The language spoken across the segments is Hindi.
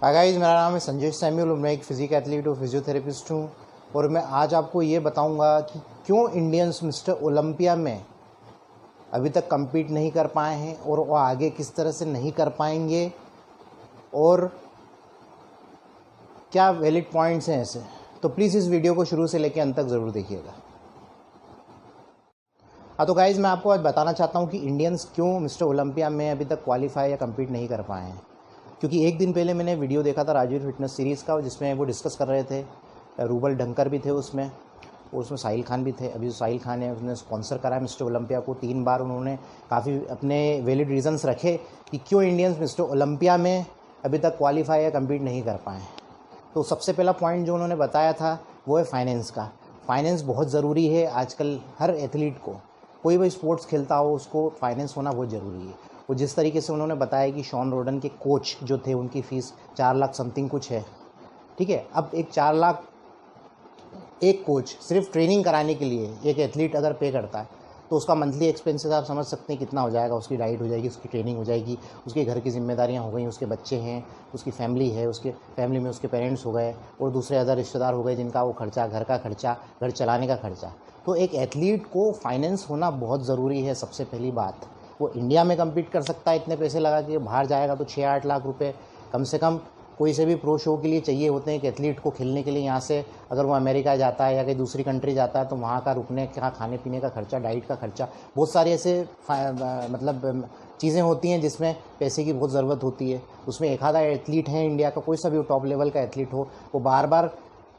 हाय गाइस, मेरा नाम है संजय सैम्यूल और मैं एक फिजिक एथलीट और फिजियोथेरेपिस्ट हूँ। और मैं आज आपको ये बताऊंगा कि क्यों इंडियंस मिस्टर ओलंपिया में अभी तक compete नहीं कर पाए हैं और वो आगे किस तरह से नहीं कर पाएंगे और क्या वैलिड पॉइंट्स हैं ऐसे। तो प्लीज़ इस वीडियो को शुरू से लेकर अंत तक ज़रूर देखिएगा। हाँ तो गाइज़, मैं आपको आज बताना चाहता हूँ कि इंडियंस क्यों मिस्टर ओलंपिया में अभी तक क्वालिफाई या कम्पीट नहीं कर पाए हैं। क्योंकि एक दिन पहले मैंने वीडियो देखा था राजवीर फिटनेस सीरीज़ का, जिसमें वो डिस्कस कर रहे थे। रूबल ढंकर भी थे उसमें, उसमें साहिल खान भी थे। अभी जो साहिल खान है उसने स्पॉन्सर करा है मिस्टर ओलंपिया को 3 बार। उन्होंने काफ़ी अपने वैलिड रीज़न्स रखे कि क्यों इंडियंस मिस्टर ओलंपिया में अभी तक क्वालिफाई या कम्पीट नहीं कर पाए। तो सबसे पहला पॉइंट जो उन्होंने बताया था वो है फाइनेंस का। फाइनेंस बहुत ज़रूरी है आजकल हर एथलीट को, कोई भी स्पोर्ट्स खेलता हो उसको फाइनेंस होना बहुत ज़रूरी है। वो जिस तरीके से उन्होंने बताया कि शॉन रोडन के कोच जो थे उनकी फ़ीस 4 लाख समथिंग कुछ है, ठीक है। अब एक 4 लाख एक कोच सिर्फ ट्रेनिंग कराने के लिए एक एथलीट अगर पे करता है तो उसका मंथली एक्सपेंसेस आप समझ सकते हैं कितना हो जाएगा। उसकी डाइट हो जाएगी, उसकी ट्रेनिंग हो जाएगी, उसके घर की जिम्मेदारियां हो गई, उसके बच्चे हैं, उसकी फैमिली है, उसके फैमिली में उसके पेरेंट्स हो गए और दूसरे अदर रिश्तेदार हो गए जिनका वो खर्चा, घर का खर्चा, घर चलाने का खर्चा। तो एक एथलीट को फाइनेंस होना बहुत ज़रूरी है। सबसे पहली बात, वो इंडिया में कम्पीट कर सकता है इतने पैसे लगा के, बाहर जाएगा तो 6-8 लाख रुपये कम से कम कोई से भी प्रो शो के लिए चाहिए होते हैं। एक एथलीट को खेलने के लिए यहाँ से अगर वो अमेरिका जाता है या कहीं दूसरी कंट्री जाता है तो वहाँ का रुकने का, खाने पीने का खर्चा, डाइट का खर्चा, बहुत सारी ऐसे मतलब चीज़ें होती हैं जिसमें पैसे की बहुत ज़रूरत होती है। उसमें एक आधा एथलीट है इंडिया का, कोई सा भी टॉप लेवल का एथलीट हो, वो बार बार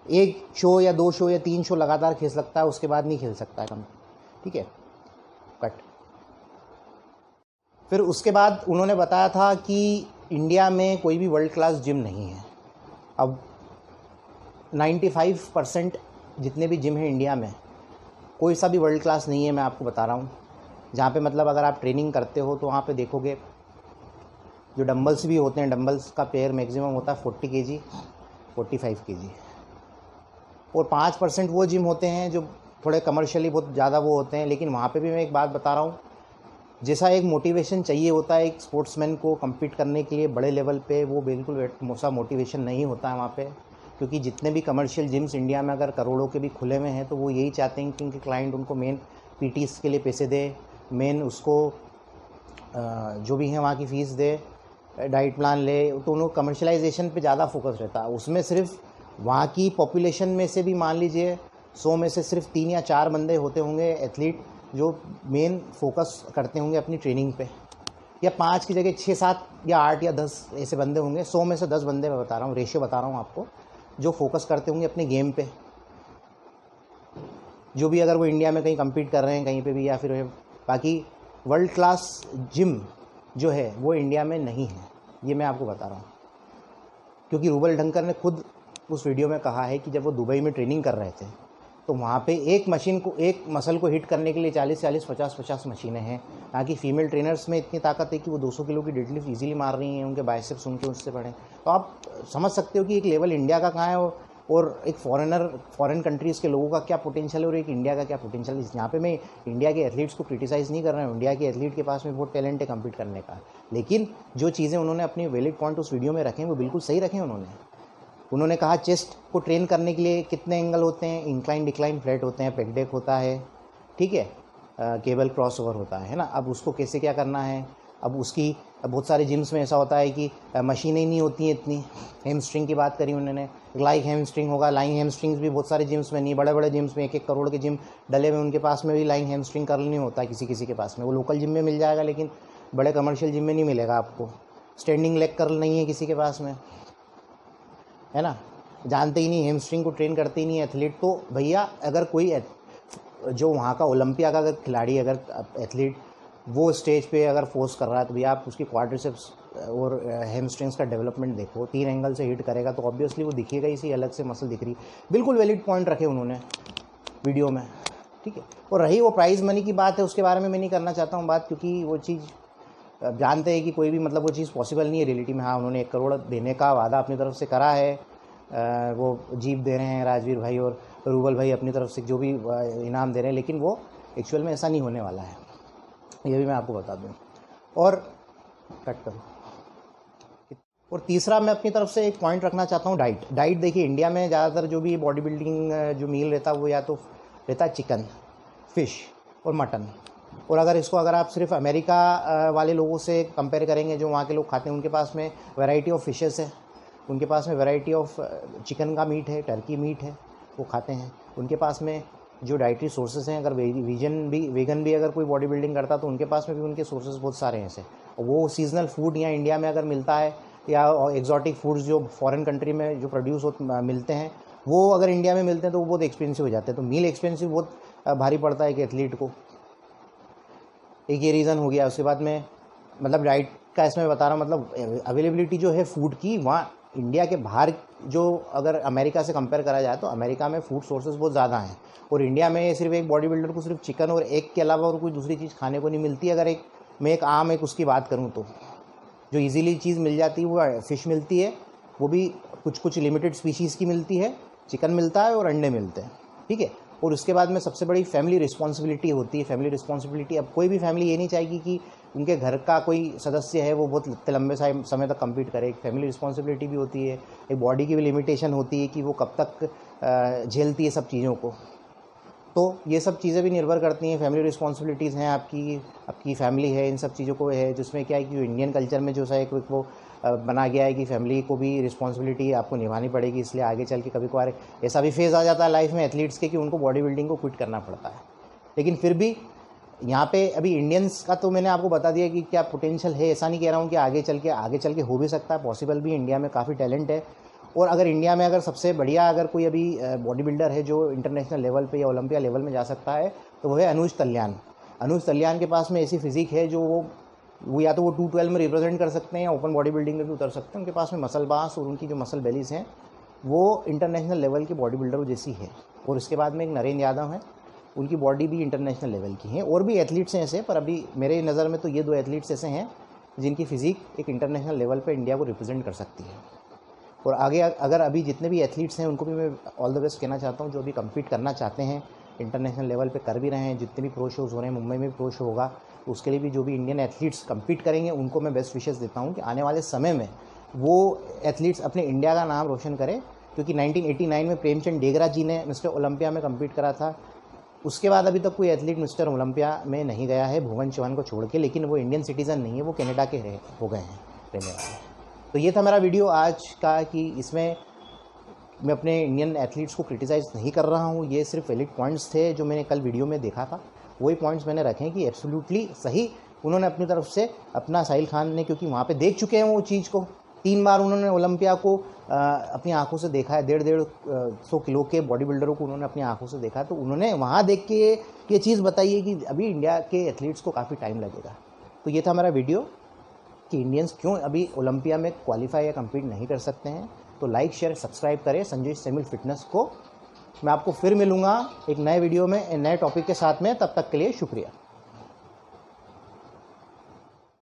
एक शो या 2 शो या 3 शो लगातार खेल सकता है, उसके बाद नहीं खेल सकता है कम, ठीक है, कट। फिर उसके बाद उन्होंने बताया था कि इंडिया में कोई भी वर्ल्ड क्लास जिम नहीं है। अब 95% जितने भी जिम हैं इंडिया में, कोई सा भी वर्ल्ड क्लास नहीं है। मैं आपको बता रहा हूँ जहाँ पे मतलब अगर आप ट्रेनिंग करते हो तो वहाँ पे देखोगे जो डंबल्स भी होते हैं, डंबल्स का पेयर मैक्सिमम होता है 40 kg, 45 kg। और 5% वो जिम होते हैं जो थोड़े कमर्शियली बहुत ज़्यादा वो होते हैं। लेकिन वहाँ पे भी मैं एक बात बता रहा हूँ, जैसा एक मोटिवेशन चाहिए होता है एक स्पोर्ट्समैन को कम्पीट करने के लिए बड़े लेवल पे, वो बिल्कुल वैसा मोटिवेशन नहीं होता है वहाँ पे। क्योंकि जितने भी कमर्शियल जिम्स इंडिया में अगर करोड़ों के भी खुले हुए हैं तो वो यही चाहते हैं कि उनके क्लाइंट उनको मेन पीटीज के लिए पैसे दे, मेन उसको जो भी है वहाँ की फ़ीस दे, डाइट प्लान ले। तो उनको कमर्शलाइजेशन पे ज़्यादा फोकस रहता है। उसमें सिर्फ वहाँ की पॉपुलेशन में से भी मान लीजिए 100 में से सिर्फ 3 या 4 बंदे होते होंगे एथलीट जो मेन फोकस करते होंगे अपनी ट्रेनिंग पे, या 5 की जगह 6, 7 या 8 या 10 ऐसे बंदे होंगे। 100 में से 10 बंदे मैं बता रहा हूँ, रेशियो बता रहा हूँ आपको, जो फोकस करते होंगे अपने गेम पे। जो भी अगर वो इंडिया में कहीं कम्पीट कर रहे हैं कहीं पे भी, या फिर बाकी वर्ल्ड क्लास जिम जो है वो इंडिया में नहीं है, ये मैं आपको बता रहा हूँ। क्योंकि रूबल ढंकर ने खुद उस वीडियो में कहा है कि जब वो दुबई में ट्रेनिंग कर रहे थे तो वहाँ पे एक मशीन को, एक मसल को हिट करने के लिए 40-40, 50-50 मशीनें हैं। यहाँ की फीमेल ट्रेनर्स में इतनी ताकत है कि वो 200 किलो की डेडलिफ्ट इजीली मार रही हैं, उनके बाइसेप्स उनके उससे बड़े। तो आप समझ सकते हो कि एक लेवल इंडिया का कहाँ है और एक फॉरेन कंट्रीज़ के लोगों का क्या पोटेंशियल है और एक इंडिया का क्या पोटेंशियल है। यहाँ पे मैं इंडिया के एथलीट्स को क्रिटिसाइज़ नहीं कर रहा हूँ, इंडिया के एथलीट के पास में बहुत टैलेंट है कम्पीट करने का। लेकिन जो चीज़ें उन्होंने अपने वैलिड पॉइंट उस वीडियो में रखे हैं वो बिल्कुल सही रखे उन्होंने कहा चेस्ट को ट्रेन करने के लिए कितने एंगल होते हैं, इंक्लाइन डिक्लाइन फ्लैट होते हैं, पेक डेक होता है, ठीक है, केबल क्रॉसओवर होता है ना। अब उसको कैसे क्या करना है, अब उसकी बहुत सारे जिम्स में ऐसा होता है कि मशीनें नहीं होती हैं इतनी। हैमस्ट्रिंग की बात करी उन्होंने, लाइक हैमस्ट्रिंग होगा, लाइंग हैमस्ट्रिंग्स भी बहुत सारे जिम्स में नहीं, बड़े बड़े जिम्स में 1-1 करोड़ के जिम डले हुए उनके पास में भी लाइंग हैमस्ट्रिंग कर नहीं होता है किसी के पास में। वो लोकल जिम में मिल जाएगा लेकिन बड़े कमर्शियल जिम में नहीं मिलेगा आपको। स्टैंडिंग लेग कर्ल नहीं है किसी के पास में, है ना, जानते ही नहीं, हैमस्ट्रिंग को ट्रेन करते ही नहीं एथलीट। तो भैया अगर कोई जो वहाँ का ओलंपिया का अगर खिलाड़ी, अगर एथलीट वो स्टेज पे अगर फोर्स कर रहा है तो भैया आप उसकी क्वाड्रिसेप्स और हैमस्ट्रिंग्स का डेवलपमेंट देखो। 3 एंगल से हिट करेगा तो ऑब्वियसली वो दिखेगा इसी अलग से मसल दिख रही। बिल्कुल वैलिड पॉइंट रखे उन्होंने वीडियो में, ठीक है। और रही वो प्राइज़ मनी की बात है, उसके बारे में मैं नहीं करना चाहता हूँ बात, क्योंकि वो चीज़ जानते हैं कि कोई भी मतलब वो चीज़ पॉसिबल नहीं है रियलिटी में। हाँ, उन्होंने 1 करोड़ देने का वादा अपनी तरफ से करा है, वो जीप दे रहे हैं राजवीर भाई और रूबल भाई अपनी तरफ से जो भी इनाम दे रहे हैं, लेकिन वो एक्चुअल में ऐसा नहीं होने वाला है, ये भी मैं आपको बता दूं। और कट करो। और तीसरा मैं अपनी तरफ से एक पॉइंट रखना चाहता हूँ, डाइट देखिए इंडिया में ज़्यादातर जो भी बॉडी बिल्डिंग जो मील रहता है वो या तो रहता है चिकन, फिश और मटन। और अगर आप सिर्फ अमेरिका वाले लोगों से कंपेयर करेंगे, जो वहाँ के लोग खाते हैं, उनके पास में वैरायटी ऑफ फिशेस है, उनके पास में वैरायटी ऑफ चिकन का मीट है, टर्की मीट है, वो खाते हैं। उनके पास में जो डाइटरी सोर्सेज हैं, अगर वेगन भी अगर कोई बॉडी बिल्डिंग करता तो उनके पास में भी उनके सोर्सेज बहुत सारे हैं ऐसे। और वो सीजनल फूड यहाँ इंडिया में अगर मिलता है, या एक्जॉटिक फूड्स जो फॉरेन कंट्री में जो प्रोड्यूस मिलते हैं, वो अगर इंडिया में मिलते हैं तो वो बहुत एक्सपेंसिव हो जाते हैं। तो मील एक्सपेंसिव बहुत भारी पड़ता है एक एथलीट को, एक ये रीज़न हो गया। उसके बाद में मतलब डाइट का इसमें बता रहा हूँ, मतलब अवेलेबिलिटी जो है फूड की, वहाँ इंडिया के बाहर जो अगर अमेरिका से कंपेयर करा जाए तो अमेरिका में फूड सोर्सेज बहुत ज़्यादा हैं। और इंडिया में सिर्फ एक बॉडी बिल्डर को सिर्फ चिकन और एग के अलावा और कोई दूसरी चीज़ खाने को नहीं मिलती। अगर मैं एक उसकी बात करूँ तो जो इजीली चीज़ मिल जाती है वो फ़िश मिलती है, वो भी कुछ लिमिटेड स्पीशीज़ की मिलती है, चिकन मिलता है और अंडे मिलते हैं, ठीक है। और उसके बाद में सबसे बड़ी फैमिली रिस्पॉन्सिबिलिटी होती है। फैमिली रिस्पॉन्सिबिलिटी, अब कोई भी फैमिली ये नहीं चाहेगी कि उनके घर का कोई सदस्य है वो बहुत लंबे समय तक कम्पीट करे। एक फैमिली रिस्पॉन्सिबिलिटी भी होती है, एक बॉडी की भी लिमिटेशन होती है कि वो कब तक झेलती है सब चीज़ों को। तो ये सब चीज़ें भी निर्भर करती हैं, फैमिली रिस्पॉन्सिबिलिटीज़ हैं, आपकी फैमिली है, इन सब चीज़ों को है, जिसमें क्या है कि जो इंडियन कल्चर में जो सा एक वो बना गया है कि फैमिली को भी रिस्पॉन्सिबिलिटी आपको निभानी पड़ेगी। इसलिए आगे चल के कभी कभार ऐसा भी फेज़ आ जाता है लाइफ में एथलीट्स के कि उनको बॉडी बिल्डिंग को क्विट करना पड़ता है। लेकिन फिर भी यहाँ पे अभी इंडियंस का तो मैंने आपको बता दिया कि क्या पोटेंशियल है। ऐसा नहीं कह रहा हूँ कि आगे चल के हो भी सकता है, पॉसिबल भी। इंडिया में काफ़ी टैलेंट है। और अगर इंडिया में अगर सबसे बढ़िया अगर कोई अभी बॉडी बिल्डर है जो इंटरनेशनल लेवल पे या ओलंपिया लेवल में जा सकता है तो वो है अनुज तल्यान के पास में ऐसी फिजिक है जो वो या तो वो 212 में रिप्रेजेंट कर सकते हैं या ओपन बॉडी बिल्डिंग में भी उतर सकते हैं। उनके पास में मसल बांस और उनकी जो मसल बेलीज हैं वो इंटरनेशनल लेवल के बॉडी बिल्डर जैसी है। और उसके बाद में एक नरेंद्र यादव है, उनकी बॉडी भी इंटरनेशनल लेवल की है। और भी एथलीट्स हैं ऐसे, पर अभी मेरे नज़र में तो ये 2 एथलीट्स ऐसे हैं जिनकी फ़िज़िक एक इंटरनेशनल लेवल पर इंडिया को रिप्रेजेंट कर सकती है। और आगे अगर अभी जितने भी एथलीट्स हैं उनको भी मैं ऑल द बेस्ट कहना चाहता हूँ, जो अभी कम्पीट करना चाहते हैं, इंटरनेशनल लेवल पे कर भी रहे हैं। जितने भी प्रो शोज़ हो रहे हैं, मुंबई में भी प्रो शो होगा, तो उसके लिए भी जो भी इंडियन एथलीट्स कम्पीट करेंगे उनको मैं बेस्ट विशेस देता हूँ कि आने वाले समय में वो एथलीट्स अपने इंडिया का नाम रोशन करें। क्योंकि 1989 में प्रेमचंद डेगरा जी ने मिस्टर ओलंपिया में कम्पीट करा था। उसके बाद अभी तक कोई एथलीट मिस्टर ओलंपिया में नहीं गया है, भुवन चौहान को छोड़ के। लेकिन वो इंडियन सिटीज़न नहीं है, वो कनाडा के हो गए हैं रहने वाले। तो ये था मेरा वीडियो आज का कि इसमें मैं अपने इंडियन एथलीट्स को क्रिटिसाइज़ नहीं कर रहा हूँ। ये सिर्फ वैलिड पॉइंट्स थे जो मैंने कल वीडियो में देखा था, वही पॉइंट्स मैंने रखे हैं कि एब्सोल्युटली सही उन्होंने अपनी तरफ से अपना साहिल खान ने, क्योंकि वहाँ पे देख चुके हैं वो चीज़ को 3 बार उन्होंने ओलंपिया को अपनी आंखों से देखा है। 150 किलो के बॉडी बिल्डरों को उन्होंने अपनी आंखों से देखा, तो उन्होंने वहाँ देख के ये चीज़ बताई है कि अभी इंडिया के एथलीट्स को काफ़ी टाइम लगेगा। तो ये था मेरा वीडियो कि इंडियंस क्यों अभी ओलंपिया में क्वालिफाई या कम्पीट नहीं कर सकते हैं। तो लाइक शेयर सब्सक्राइब करें संजय सेमिल फिटनेस को। मैं आपको फिर मिलूँगा एक नए वीडियो में नए टॉपिक के साथ में, तब तक के लिए शुक्रिया।